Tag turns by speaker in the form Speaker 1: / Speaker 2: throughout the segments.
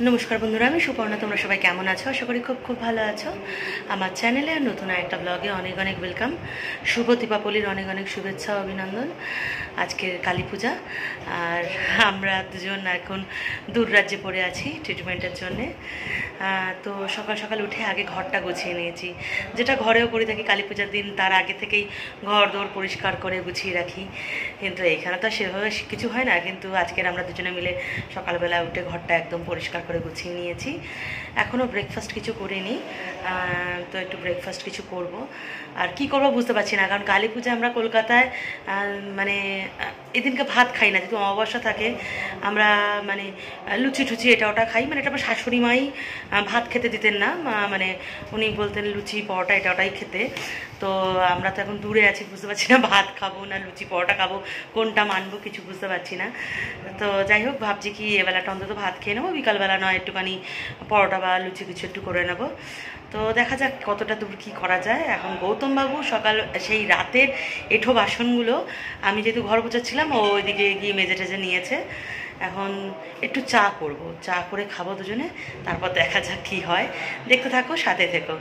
Speaker 1: নমস্কার বন্ধুরা, আমি সুপর্ণা। তোমরা সবাই কেমন আছো? আশা করি খুব খুব ভালো আছো। আমার চ্যানেলে নতুন একটা ব্লগে অনেক অনেক ওয়েলকাম। শুভ দীপাবলির অনেক অনেক শুভেচ্ছা ও অভিনন্দন। আজকের কালী পূজা, আর আমরা দুজন এখন দূর রাজ্যে পড়ে আছি ট্রিটমেন্টের জন্যে। তো সকাল সকাল উঠে আগে ঘরটা গুছিয়ে নিয়েছি, যেটা ঘরেও করে থাকি কালী পূজার দিন। তার আগে থেকেই ঘর দৌড় পরিষ্কার করে গুছিয়ে রাখি, কিন্তু এখানে তো সেভাবে কিছু হয় না। কিন্তু আজকের আমরা দুজনে মিলে সকালবেলা উঠে ঘরটা একদম পরিষ্কার করে গুছিয়ে নিয়েছি। এখনও ব্রেকফাস্ট কিছু করিনি, তো একটু ব্রেকফাস্ট কিছু করব। আর কি করব বুঝতে পারছি না, কারণ কালী পূজা আমরা কলকাতায় মানে এদিনকে ভাত খাই না, যেহেতু অমাবস্যা থাকে। আমরা মানে লুচি টুচি এটা ওটা খাই, মানে এটা আমার শাশুড়ি মাই ভাত খেতে দিতেন না, মানে উনি বলতেন লুচি পরোটা এটা ওটাই খেতে। তো আমরা তো এখন দূরে আছি, বুঝতে পারছি না ভাত খাবো না লুচি পরোটা খাবো, কোনটা মানবো কিছু বুঝতে পারছি না। তো যাই হোক, ভাবছি কি এবেলাটা অন্তত ভাত খেয়ে নেবো, বিকালবেলা নয় একটুখানি পরোটা বা লুচি কিছু একটু করে নেবো। তো দেখা যাক কতটা দূর কী করা যায়। এখন গৌতমবাবু সকাল সেই রাতের এঁঠো বাসনগুলো আমি যেহেতু ঘর গোছাচ্ছিলাম, ও ওইদিকে গিয়ে মেজে টেজে নিয়েছে। এখন একটু চা করব, চা করে খাবো দুজনে, তারপর দেখা যাক কী হয়। দেখতে থাকো, সাথে থেকো।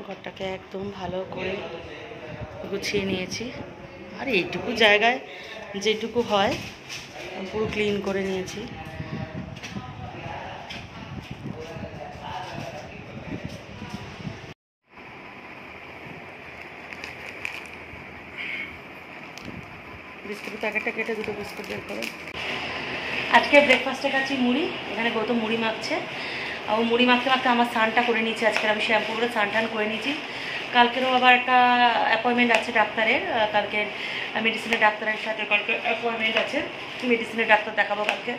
Speaker 1: ঘরটাকে একদম ভালো করে গুছিয়ে নিয়েছি, আর এইটুকু জায়গায় যেটুকু হয় পুরো ক্লিন করে নিয়েছি। বিস্কুটের প্যাকেটটা কেটে দুটো বিস্কুট বের করে। আজকে ব্রেকফাস্টে খাচ্ছি মুড়ি। এখানে গৌতম মুড়ি মাখছে, ও মুড়ি মাখতে মাখতে আমার স্নানটা করে নিয়েছি। আজকে আমি শ্যাম্পু করে স্নান টান করে নিয়েছি। কালকেরও আবার একটা অ্যাপয়েন্টমেন্ট আছে ডাক্তারের, কালকে মেডিসিনের ডাক্তারের সাথে কালকে অ্যাপয়েন্টমেন্ট আছে, মেডিসিনের ডাক্তার দেখাবো কালকে।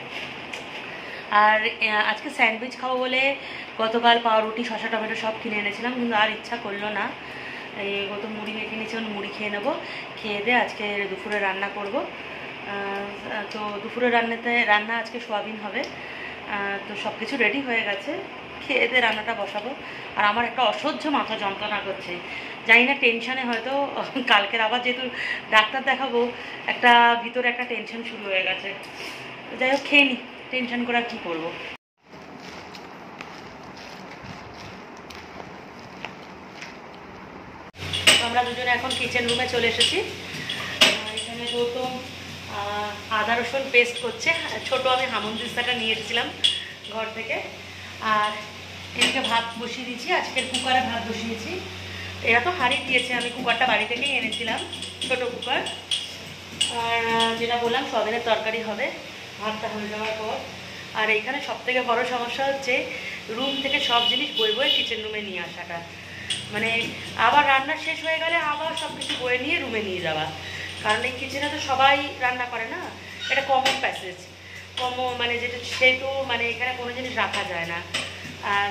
Speaker 1: আর আজকে স্যান্ডউইচ খাবো বলে গতকাল পাউরুটি শসা টমেটো সব কিনে এনেছিলাম, কিন্তু আর ইচ্ছা করলো না। এই গৌতম মুড়ি মেখে নিয়েছি, মুড়ি খেয়ে নেবো। খেয়ে দিয়ে আজকে দুপুরে রান্না করব। তো দুপুরে রান্না আজকে সোয়াবিন হবে। তো সব কিছু রেডি হয়ে গেছে, খেয়ে দিয়ে রান্নাটা বসাবো। আর আমার একটা অসহ্য মাথা যন্ত্রণা করছে, জানি না টেনশানে হয়তো কালকের আবার যেহেতু ডাক্তার দেখাবো, একটা ভিতরে একটা টেনশন শুরু হয়ে গেছে। যাই হোক, খেয়ে নিই, টেনশন করে আর কী করবো। আমরা দুজনে এখন কিচেন রুমে চলে এসেছি। এখানে গৌতম আদা রসুন পেস্ট করছে। ছোট আমি হামনদিস্তাটা নিয়ে এসেছিলাম ঘর থেকে। আর এদিকে ভাত বসিয়ে দিয়েছি, আজকের কুকারে ভাত বসিয়েছি। এরা তো হাঁড়ি দিয়েছে, আমি কুকারটা বাড়ি থেকেই এনেছিলাম, ছোট কুকার। আর যেটা বললাম সয়াবিনের তরকারি হবে ভাতটা হয়ে যাওয়ার পর। আর এইখানে সবথেকে বড় সমস্যা হচ্ছে রুম থেকে সব জিনিস বয়ে বয়ে কিচেন রুমে নিয়ে আসাটা, মানে আবার রান্না শেষ হয়ে গেলে আবার সব কিছু বয়ে নিয়ে রুমে নিয়ে যাওয়া। কারণ এই কিচেনে তো সবাই রান্না করে না, এটা কমন প্যাসেজ, মানে যেটা সেহেতু মানে এখানে কোনো জিনিস রাখা যায় না। আর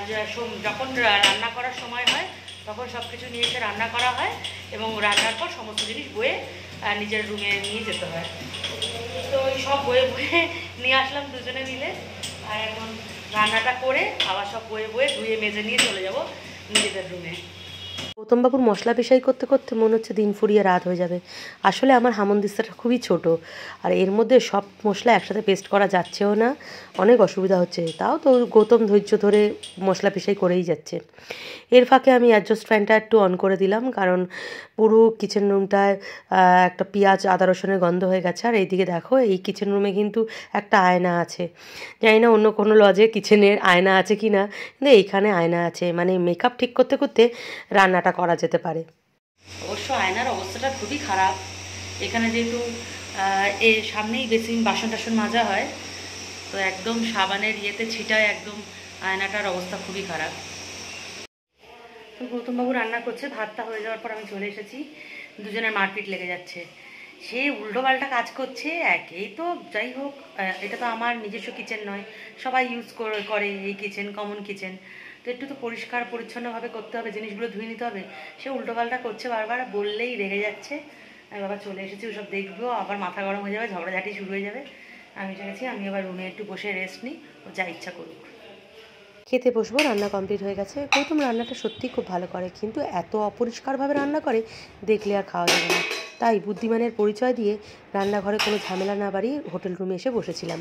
Speaker 1: যখন রান্না করার সময় হয় তখন সব কিছু নিয়ে এসে রান্না করা হয়, এবং রান্নার পর সমস্ত জিনিস বয়ে নিজের রুমে নিয়ে যেতে হয়। তো ওই সব বয়ে বয়ে নিয়ে আসলাম দুজনে মিলে। আর এখন রান্নাটা করে আবার সব বয়ে বয়ে ধুয়ে মেজে নিয়ে চলে যাব নিজেদের রুমে। গৌতমবাবুর মশলা পেশাই করতে করতে মনে হচ্ছে দিন ফুরিয়ে রাত হয়ে যাবে। আসলে আমার হামনদিস্তাটা খুবই ছোট, আর এর মধ্যে সব মশলা একসাথে পেস্ট করা যাচ্ছেও না, অনেক অসুবিধা হচ্ছে। তাও তো গৌতম ধৈর্য ধরে মশলা পেশাই করেই যাচ্ছে। এর ফাঁকে আমি অ্যাডজাস্ট ফ্যানটা একটু অন করে দিলাম, কারণ পুরো কিচেন রুমটায় একটা পেঁয়াজ আদা রসুনের গন্ধ হয়ে গেছে। আর এইদিকে দেখো, এই কিচেন রুমে কিন্তু একটা আয়না আছে। জানি না অন্য কোনো লজে কিচেনের আয়না আছে কি না, কিন্তু এইখানে আয়না আছে, মানে মেকআপ ঠিক করতে করতে রান্নাটা করা যেতে পারে। অবশ্য আয়নার অবস্থাটা খুবই খারাপ। এখানে যেহেতু এর সামনেই বেশি বাসন টাসন মাজা হয়, তো একদম সাবানের ইয়েতে ছিটায় একদম আয়নাটার অবস্থা খুবই খারাপ। তো গৌতমবাবু রান্না করছে, ভাতটা হয়ে যাওয়ার পর আমি চলে এসেছি। দুজনের মারপিট লেগে যাচ্ছে, সে উল্টোপাল্টা কাজ করছে একেই তো। যাই হোক, এটা তো আমার নিজস্ব কিচেন নয়, সবাই ইউজ করে এই কিচেন, কমন কিচেন। তো একটু তো পরিষ্কার পরিচ্ছন্নভাবে করতে হবে, জিনিসগুলো ধুয়ে নিতে হবে। সে উল্টোপাল্টা করছে, বারবার বললেই রেগে যাচ্ছে। আমি বাবা চলে এসেছি, ওসব দেখবো, আবার মাথা গরম হয়ে যাবে, ঝগড়াঝাটি শুরু হয়ে যাবে। আমি চলেছি, আমি আবার রুমে একটু বসে রেস্ট নিই, ও যা ইচ্ছা করুক।
Speaker 2: খেতে বসবো। রান্না কমপ্লিট হয়ে গেছে। গৌতম রান্নাটা সত্যিই খুব ভালো করে, কিন্তু এত অপরিষ্কারভাবে রান্না করে দেখলে আর খাওয়া যাবে না। তাই বুদ্ধিমানের পরিচয় দিয়ে রান্নাঘরে কোনো ঝামেলা না বাড়িয়ে হোটেল রুমে এসে বসেছিলাম।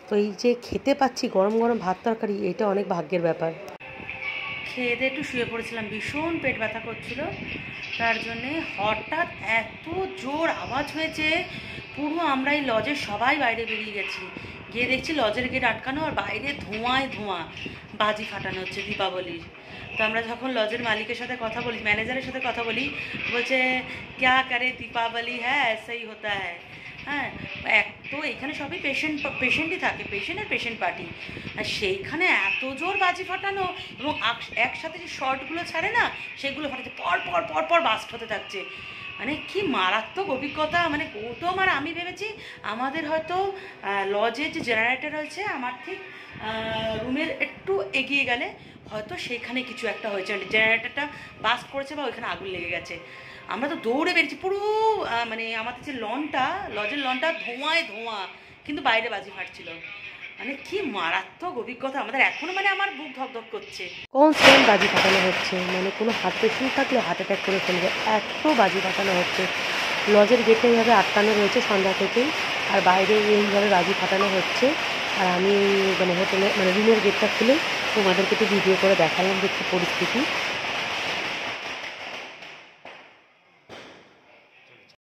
Speaker 2: তো এই যে খেতে পাচ্ছি গরম গরম ভাত তরকারি, এটা অনেক ভাগ্যের ব্যাপার।
Speaker 1: খেয়ে দিয়ে একটু শুয়ে পড়েছিলাম, ভীষণ পেট ব্যথা করছিল, তার জন্যে হঠাৎ এত জোর আওয়াজ হয়েছে, পুরো আমরা এই লজের সবাই বাইরে বেরিয়ে গেছি। গিয়ে দেখছি লজের গেট আটকানো, আর বাইরে ধোঁয়ায় ধোঁয়া, বাজি ফাটানো হচ্ছে দীপাবলির। তো আমরা যখন লজের মালিকের সাথে কথা বলি, ম্যানেজারের সাথে কথা বলি, বলছে ক্যা করে দীপাবলি হ্যাঁ ऐसा ही होता है। হ্যাঁ, এক তো এখানে সবই পেশেন্টই থাকে, পেশেন্ট পার্টি, আর সেইখানে এত জোর বাজি ফাটানো, এবং একসাথে যে শর্টগুলো ছাড়ে না, সেগুলো ফাটাচ্ছে, পর পর বাস্ট হতে থাকছে। মানে কি মারাত্মক অভিজ্ঞতা। মানে গৌতম আর আমি ভেবেছি আমাদের হয়তো লজের যে জেনারেটর রয়েছে আমার ঠিক রুমের একটু এগিয়ে গেলে হয়তো সেইখানে কিছু একটা হয়েছে, জেনারেটরটা বাস্ট করেছে বা ওইখানে আগুন লেগে গেছে। আমরা তো দৌড়ে বেরিয়েছি, পুরো মানে আমাদের যে লজের লনটা ধোঁয়ায় ধোঁয়া, কিন্তু বাইরে বাজি ফাটছিল। মানে কি মারাত্মক অভিজ্ঞতা আমাদের, এখনো মানে আমার বুক ধকধক করছে।
Speaker 2: কনস্ট্যান্ট বাজি ফাটানো হচ্ছে, মানে কোনো হার্ট পেশেন্ট থাকলে হার্ট অ্যাটাক করে ফেলবে, এত বাজি ফাটানো হচ্ছে। লজের গেটে এইভাবে আটকানো রয়েছে সন্ধ্যা থেকেই, আর বাইরে এইভাবে বাজি ফাটানো হচ্ছে। আর আমি মানে হোটেলে মানে রুমের গেটটা খুলে তোমাদেরকে একটু ভিডিও করে দেখালাম যে কী পরিস্থিতি।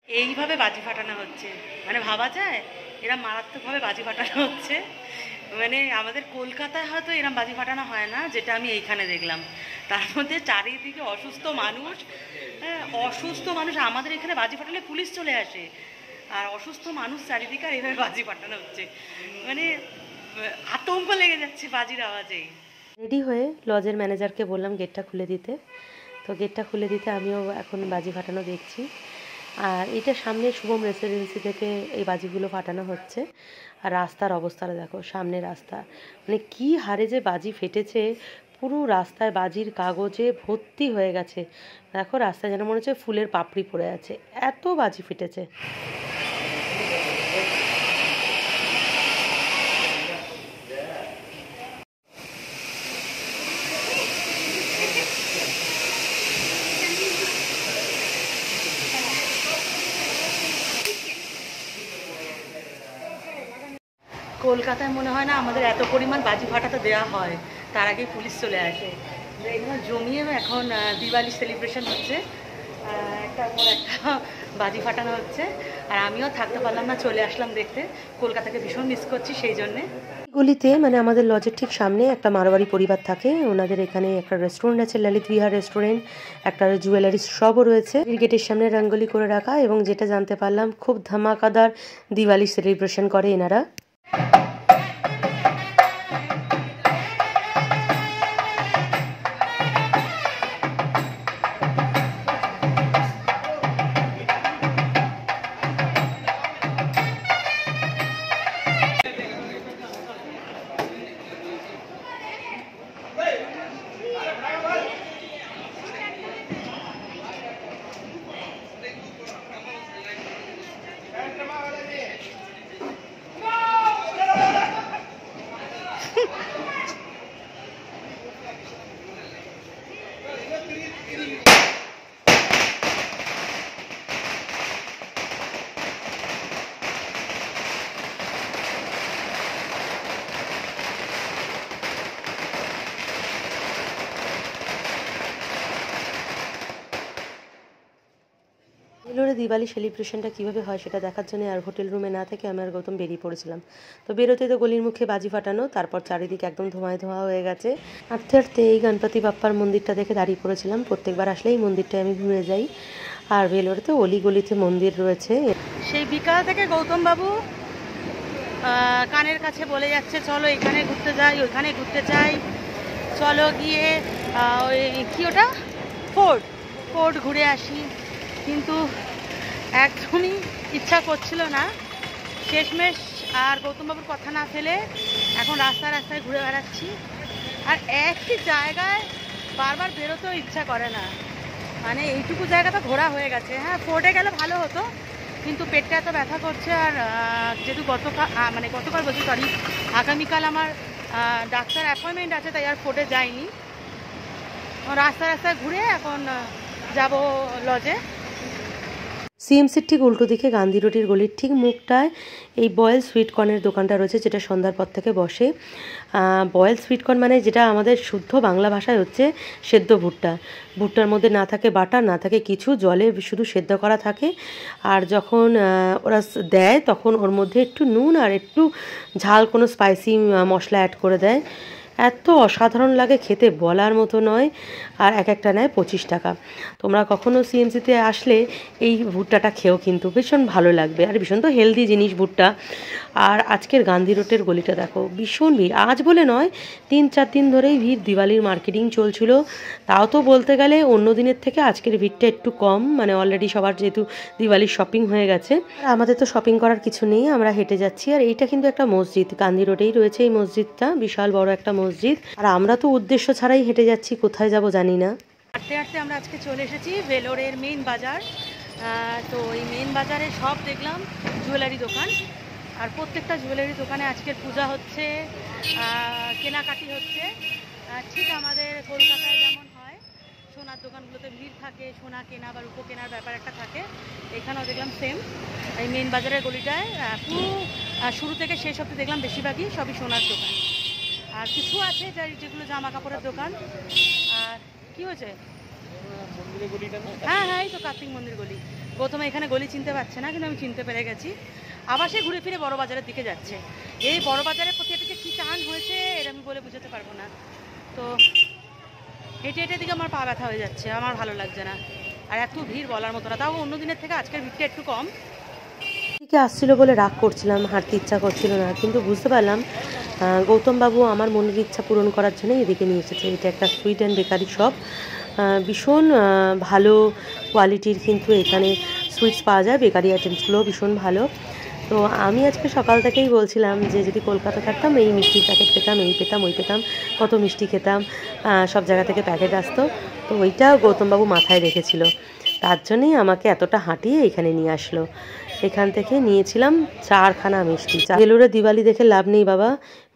Speaker 1: এইভাবে বাজি ফাটানো হচ্ছে, মানে ভাবা যায় এরা মারাত্মকভাবে বাজি ফাটানো হচ্ছে। মানে আমাদের কলকাতায় হয়তো এরম বাজি ফাটানো হয় না, যেটা আমি এইখানে দেখলাম। তার মধ্যে চারিদিকে অসুস্থ মানুষ, অসুস্থ মানুষ। আমাদের এখানে বাজি ফাটালে পুলিশ চলে আসে, আর অসুস্থ মানুষ চারিদিকে, আর এইভাবে বাজি ফাটানো হচ্ছে। মানে আতঙ্ক লেগে যাচ্ছে বাজির আওয়াজেই।
Speaker 2: রেডি হয়ে লজের ম্যানেজারকে বললাম গেটটা খুলে দিতে। তো গেটটা খুলে দিতে আমিও এখন বাজি ফাটানো দেখছি। আর এটা সামনে শুভম রেসিডেন্সি থেকে এই বাজিগুলো ফাটানো হচ্ছে। আর রাস্তার অবস্থাটা দেখো, সামনে রাস্তা, মানে কি হারে যে বাজি ফেটেছে, পুরো রাস্তায় বাজির কাগজে ভর্তি হয়ে গেছে। দেখো রাস্তায় যেন মনে হচ্ছে ফুলের পাপড়ি পড়ে আছে, এত বাজি ফেটেছে।
Speaker 1: কলকাতায় মনে হয় না আমাদের এত পরিমাণ বাজি ফাটাতে দেওয়া হয়, তার আগেই পুলিশ চলে আসে। এখানে জমিয়ে এখন দিওয়ালি সেলিব্রেশন হচ্ছে, একটা পর একটা বাজি ফাটানো হচ্ছে। আর আমিও থাকতে পারলাম না, চলে আসলাম দেখতে। কলকাতাকে ভীষণ মিস করছি সেই জন্যে।
Speaker 2: গলিতে মানে আমাদের লজের ঠিক সামনে একটা মারোয়ারি পরিবার থাকে, ওনাদের এখানে একটা রেস্টুরেন্ট আছে, ললিত বিহার রেস্টুরেন্ট, একটা জুয়েলারি শপও রয়েছে। গেটের সামনে রঙ্গোলি করে রাখা, এবং যেটা জানতে পারলাম খুব ধামাকাদার দিওয়ালি সেলিব্রেশন করে এনারা। ভেলোরে দিওয়ালি সেলিব্রেশনটা কীভাবে হয় সেটা দেখার জন্য আর হোটেল রুমে না থেকে আমি আর গৌতম বেরিয়ে পড়েছিলাম। তো বেরোতে তো গলির মুখে বাজি ফাটানো, তারপর চারিদিকে একদম ধোঁয়ায় ধোঁয়া হয়ে গেছে। হাঁটতে হাঁটতে এই গণপতি বাপ্পার মন্দিরটা দেখে দাঁড়িয়ে পড়েছিলাম। প্রত্যেকবার আসলে এই মন্দিরটায় আমি ঘুরে যাই। আর ভেলোরেতে অলিগলিতে মন্দির রয়েছে।
Speaker 1: সেই বিকাল থেকে গৌতম বাবু কানের কাছে বলে যাচ্ছে চলো এখানে ঘুরতে যাই, ওইখানে ঘুরতে যাই, চলো গিয়ে ওই কি ওটা ফোর্ট ঘুরে আসি। কিন্তু একদমই ইচ্ছা করছিল না। শেষমেশ আর গৌতমবাবুর কথা না ফেলে এখন রাস্তায় ঘুরে বেড়াচ্ছি। আর একই জায়গায় বারবার বেরোতেও ইচ্ছা করে না, মানে এইটুকু জায়গাটা ঘোরা হয়ে গেছে। হ্যাঁ, ফোর্টে গেলে ভালো হতো, কিন্তু পেটটা এত ব্যথা করছে। আর যেহেতু গতকাল বলছি, সরি, আগামীকাল আমার ডাক্তার অ্যাপয়েন্টমেন্ট আছে, তাই আর ফোর্টে যাইনি। রাস্তায় রাস্তায় ঘুরে এখন যাব লজে।
Speaker 2: সিএমসির ঠিক উল্টো দিকে গান্ধী রোডের গলির ঠিক মুখটায় এই বয়েল সুইটকর্নের দোকানটা রয়েছে, যেটা সন্ধ্যার পর থেকে বসে। বয়েল সুইটকর্ন মানে যেটা আমাদের শুদ্ধ বাংলা ভাষায় হচ্ছে সেদ্ধ ভুট্টা। ভুট্টার মধ্যে না থাকে বাটার, না থাকে কিছু, জলে শুধু সেদ্ধ করা থাকে। আর যখন ওরা দেয় তখন ওর মধ্যে একটু নুন আর একটু ঝাল কোনো স্পাইসি মশলা অ্যাড করে দেয়। এত অসাধারণ লাগে খেতে, বলার মতো নয়। আর এক একটা নেয় 25 টাকা। তোমরা কখনো সিএমসিতে আসলে এই ভুট্টাটা খেও, কিন্তু ভীষণ ভালো লাগবে। আর ভীষণ তো হেলদি জিনিস ভুট্টা। আর আজকের গান্ধী রোডের গলিটা দেখো, ভীষণ ভিড়। আজ বলে নয়, 3-4 দিন ধরেই ভিড়। দিওয়ালির মার্কেটিং চলছিল, তাও তো বলতে গেলে অন্য দিনের থেকে আজকের ভিড়টা একটু কম। মানে অলরেডি সবার যেহেতু দিওয়ালির শপিং হয়ে গেছে, আর আমাদের তো শপিং করার কিছু নেই, আমরা হেঁটে যাচ্ছি। আর এইটা কিন্তু একটা মসজিদ, গান্ধী রোডেই রয়েছে এই মসজিদটা, বিশাল বড় একটা মসজিদ। আর আমরা তো উদ্দেশ্য ছাড়াই হেঁটে যাচ্ছি, কোথায় যাব জানি না।
Speaker 1: হাঁটতে হাঁটতে আমরা আজকে চলে এসেছি ভেলোরের মেইন বাজার। তো এই মেইন বাজারে সব দেখলাম জুয়েলারি দোকান। আর প্রত্যেকটা জুয়েলারি দোকানে আজকের পূজা হচ্ছে, কেনাকাটি হচ্ছে। ঠিক আমাদের কলকাতায় যেমন হয়, সোনার দোকানগুলোতে ভিড় থাকে, সোনা কেনা বা রূপো কেনার ব্যাপার একটা থাকে, এখানেও দেখলাম সেম। এই মেইন বাজারের গলিটায় পুরো শুরু থেকে শেষ অবধি দেখলাম বেশিরভাগই সবই সোনার দোকান। আর কিছু আছে যেগুলো জামা কাপড়ের দোকান। আর কি হয়েছে? হ্যাঁ হ্যাঁ, এই তো কার্তিক মন্দির গলি। প্রথমে এখানে গলি চিনতে পারছে না, কিন্তু আমি চিনতে পেরে গেছি। আবার সে ঘুরে ফিরে বড় বাজারের দিকে যাচ্ছে। এই বড় বাজারের প্রতি একটা যে কী টান হয়েছে, এটা আমি বলে বুঝাতে পারবো না। তো হেঁটে হেঁটে দিকে আমার পা ব্যথা হয়ে যাচ্ছে, আমার ভালো লাগছে না। আর এত ভিড় বলার মতো না, তাও অন্য দিনের থেকে আজকের ভিড়টা একটু কম।
Speaker 2: ঠিক আসছিল বলে রাগ করছিলাম, হাঁটতে ইচ্ছা করছিল না, কিন্তু বুঝতে পারলাম গৌতম বাবু আমার মনের ইচ্ছা পূরণ করার জন্য এদিকে নিয়ে এসেছে। এটা একটা সুইট অ্যান্ড বেকারি শপ, ভীষণ ভালো কোয়ালিটির কিন্তু এখানে সুইটস পাওয়া যায়, বেকারি আইটেমসগুলো ভীষণ ভালো। তো আমি আজকে সকাল থেকেই বলছিলাম যে যদি কলকাতা থাকতাম এই মিষ্টির প্যাকেট পেতাম, এই পেতাম, ওই পেতাম, কত মিষ্টি খেতাম, সব জায়গা থেকে প্যাকেট আসতো। তো ওইটাও গৌতমবাবু মাথায় রেখেছিল, তার জন্যই আমাকে এতটা হাঁটিয়ে এখানে নিয়ে আসলো। এখান থেকে নিয়েছিলাম 4খানা মিষ্টি। ভেলোরে দিওয়ালি দেখে লাভ নেই বাবা,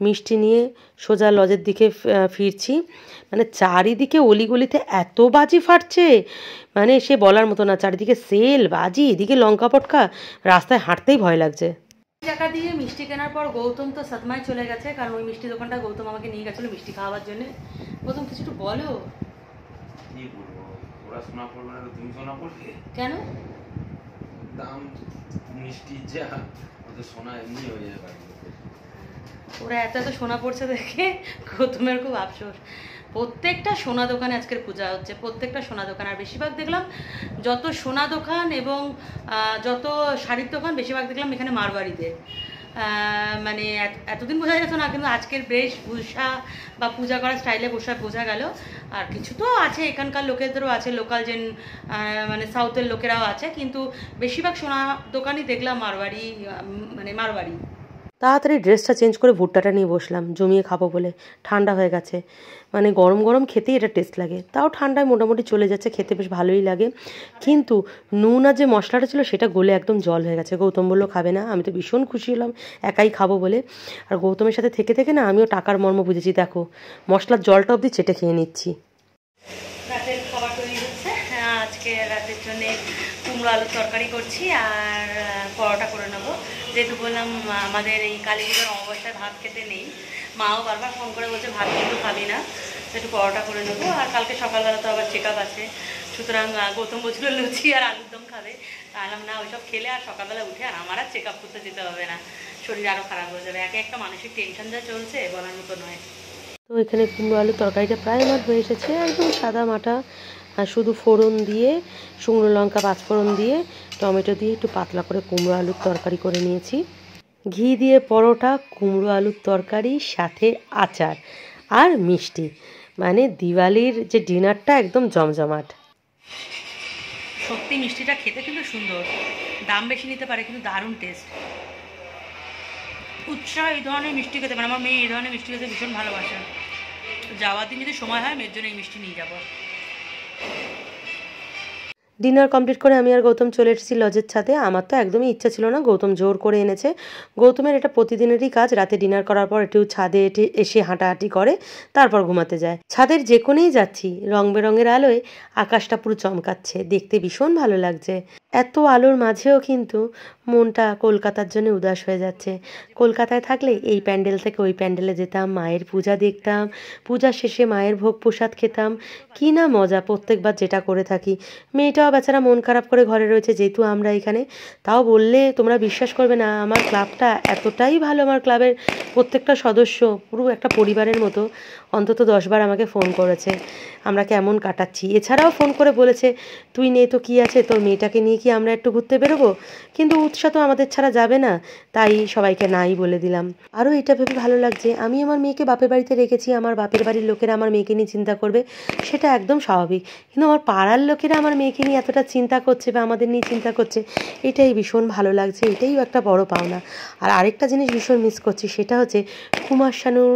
Speaker 2: মিষ্টি নিয়ে সোজা লজের দিকে ফিরছি। মানে চারিদিকে অলিগলিতে এত বাজি ফাটছে, মানে সে বলার মতো না। চারিদিকে সেল, বাজি, এদিকে লঙ্কা পটকা, রাস্তায় হাঁটতেই ভয় লাগছে।
Speaker 1: টাকা দিয়ে মিষ্টি কেনার পর গৌতম তো সদমায় চলে গেছে, কারণ ওই মিষ্টি দোকানটা গৌতম আমাকে নিয়ে গেছিলো মিষ্টি খাওয়ার জন্য। গৌতম কিছু একটু বলো।
Speaker 3: কি বলবো, ওরা সোনা পড়বে না তো তুমি সোনা পড়বে
Speaker 1: কেন?
Speaker 3: দাম মিষ্টি যা, ওদের সোনা এমনি হয়ে যাবে বাড়ি।
Speaker 1: ওরা এত এত সোনা পড়ছে দেখে গৌতমের খুব আফসোস। প্রত্যেকটা সোনা দোকানে আজকের পূজা হচ্ছে, প্রত্যেকটা সোনা দোকান। আর বেশিরভাগ দেখলাম যত সোনা দোকান এবং যত শাড়ির দোকান, বেশিরভাগ দেখলাম এখানে মারওয়ারিদের। মানে এতদিন বোঝা যেত না, কিন্তু আজকের বেশভূষা বা পূজা করার স্টাইলে বোঝা গেল। আর কিছু তো আছে এখানকার লোকেদেরও আছে, লোকাল যে মানে সাউথের লোকেরাও আছে, কিন্তু বেশিরভাগ সোনা দোকানই দেখলাম মারওয়ারি, মানে মারওয়ারি।
Speaker 2: তাড়াতাড়ি ড্রেসটা চেঞ্জ করে ভুট্টাটা নিয়ে বসলাম, জমিয়ে খাবো বলে। ঠান্ডা হয়ে গেছে, মানে গরম গরম খেতেই এটা টেস্ট লাগে, তাও ঠান্ডায় মোটামুটি চলে যাচ্ছে, খেতে বেশ ভালোই লাগে। কিন্তু নুন আর যে মশলাটা ছিল সেটা গলে একদম জল হয়ে গেছে। গৌতম বললো খাবে না, আমি তো ভীষণ খুশি হলাম একাই খাবো বলে। আর গৌতমের সাথে থেকে থেকে না আমিও টাকার মর্ম বুঝেছি। দেখো মশলার জলটা অবধি চেটে খেয়ে নিচ্ছি।
Speaker 1: রাতের খাবার তৈরি হচ্ছে। আজকে রাতের জন্য কুমড়ো আলুর তরকারি করছি আর পরোটা করে নেবো। যেহেতু বললাম আমাদের এই কালীপুজোর অমাবস্যায় ভাত খেতে নেই, মাও বারবার ফোন করে বলছে ভাত কিন্তু খাবি না, একটু পরোটা করে নেবো। আর কালকে সকালবেলা তো আবার চেক আপ আছে, সুতরাং গৌতম বলছিল লুচি আর আলুর দম খাবে। তাহলাম না, ওইসব খেলে আর সকালবেলা উঠে আর আমার আর চেক আপ করতে যেতে হবে না, শরীর আরও খারাপ হয়ে যাবে। একে একটা মানসিক টেনশন যা চলছে বলার মতো নয়।
Speaker 2: তো এখানে কুমড়ো আলুর তরকারিটা প্রায় আমার হয়ে এসেছে, একদম সাদা মাটা। আর শুধু ফোড়ন দিয়ে, শুকনো লঙ্কা পাঁচফোড়ন দিয়ে, টমেটো দিয়ে একটু পাতলা করে কুমড়ো আলুর তরকারি করে নিয়েছি। ঘি দিয়ে পরোটা, কুমড়ো আলুর তরকারি, সাথে আচার আর মিষ্টি। মানে দিওয়ালির যে ডিনারটা একদম জমজমাট।
Speaker 1: সত্যি মিষ্টিটা খেতে কিন্তু সুন্দর, দাম বেশি নিতে পারে কিন্তু দারুণ টেস্ট। উৎসাহ এই ধরনের মিষ্টি খেতে, মানে আমার মেয়ে এই ধরনের মিষ্টি খেতে ভীষণ ভালোবাসে। যাওয়ার দিন যদি সময় হয় মেয়ের জন্য এই মিষ্টি নিয়ে যাবো।
Speaker 2: ডিনার কমপ্লিট করে আমি আর গৌতম চলে এসেছি লজের ছাদে। আমার তো একদমই ইচ্ছা ছিল না, গৌতম জোর করে এনেছে। গৌতমের এটা প্রতিদিনেরই কাজ, রাতে ডিনার করার পর একটু ছাদে এসে হাঁটাহাঁটি করে তারপর ঘুমাতে যায়। ছাদের যে কোণেই যাচ্ছি রং বেরঙের আলোয় আকাশটা পুরো চমকাচ্ছে, দেখতে ভীষণ ভালো লাগছে। এত আলোর মাঝেও কিন্তু মনটা কলকাতার জন্য উদাস হয়ে যাচ্ছে। কলকাতায় থাকলে এই প্যান্ডেল থেকে ওই প্যান্ডেলে যেতাম, মায়ের পূজা দেখতাম, পূজা শেষে মায়ের ভোগ প্রসাদ খেতাম, কী না মজা প্রত্যেকবার যেটা করে থাকি। মেয়েটাও বেচারা মন খারাপ করে ঘরে রয়েছে যেহেতু আমরা এখানে। তাও বললে তোমরা বিশ্বাস করবে না, আমার ক্লাবটা এতটাই ভালো, আমার ক্লাবের প্রত্যেকটা সদস্য পুরো একটা পরিবারের মতো। অন্তত 10 বার আমাকে ফোন করেছে আমরা কেমন কাটাচ্ছি। এছাড়াও ফোন করে বলেছে তুই নে তো কী আছে, তোর মেয়েটাকে নিয়ে কি আমরা একটু ঘুরতে বেরোবো। কিন্তু উৎসাহ তো আমাদের ছাড়া যাবে না, তাই সবাইকে নাই বলে দিলাম। আরও এটা ভেবে ভালো লাগছে, আমি আমার মেয়েকে বাপের বাড়িতে রেখেছি, আমার বাপের বাড়ির লোকেরা আমার মেয়েকে নিয়ে চিন্তা করবে, সেটা একদম স্বাভাবিক। কিন্তু আমার পাড়ার লোকেরা আমার মেয়েকে নিয়ে এতটা চিন্তা করছে বা আমাদের নিয়ে চিন্তা করছে, এটাই ভীষণ ভালো লাগছে, এটাই একটা বড় পাওনা। আর আরেকটা জিনিস ভীষণ মিস করছি, সেটা হচ্ছে কুমার শানুর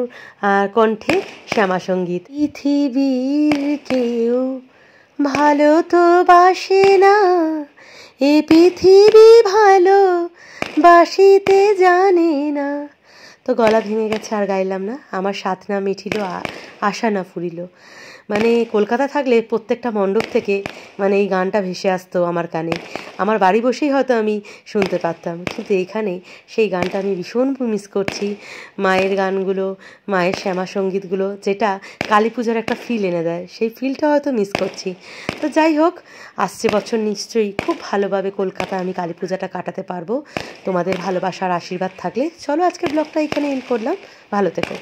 Speaker 2: কণ্ঠে শ্যামা সঙ্গীত। পৃথিবীর কেউ ভালো তো বাসে না, এ পৃথিবী ভালো বাসিতে জানে না। তো গলা ভেঙে গেছে, আর গাইলাম না। আমার সাথ না মিঠিল, আশা না ফুরিল। মানে কলকাতা থাকলে প্রত্যেকটা মণ্ডপ থেকে মানে এই গানটা ভেসে আসতো আমার কানে, আমার বাড়ি বসেই হয়তো আমি শুনতে পারতাম। কিন্তু এখানে সেই গানটা আমি ভীষণ মিস করছি। মায়ের গানগুলো, মায়ের শ্যামা সঙ্গীতগুলো, যেটা কালী পূজার একটা ফিল এনে দেয়, সেই ফিলটা হয়তো মিস করছি। তো যাই হোক, আসছে বছর নিশ্চয়ই খুব ভালোভাবে কলকাতায় আমি কালী পূজাটা কাটাতে পারবো, তোমাদের ভালোবাসার আশীর্বাদ থাকলে। চলো আজকে ব্লগটা এখানে এন্ড করলাম, ভালো থেকো।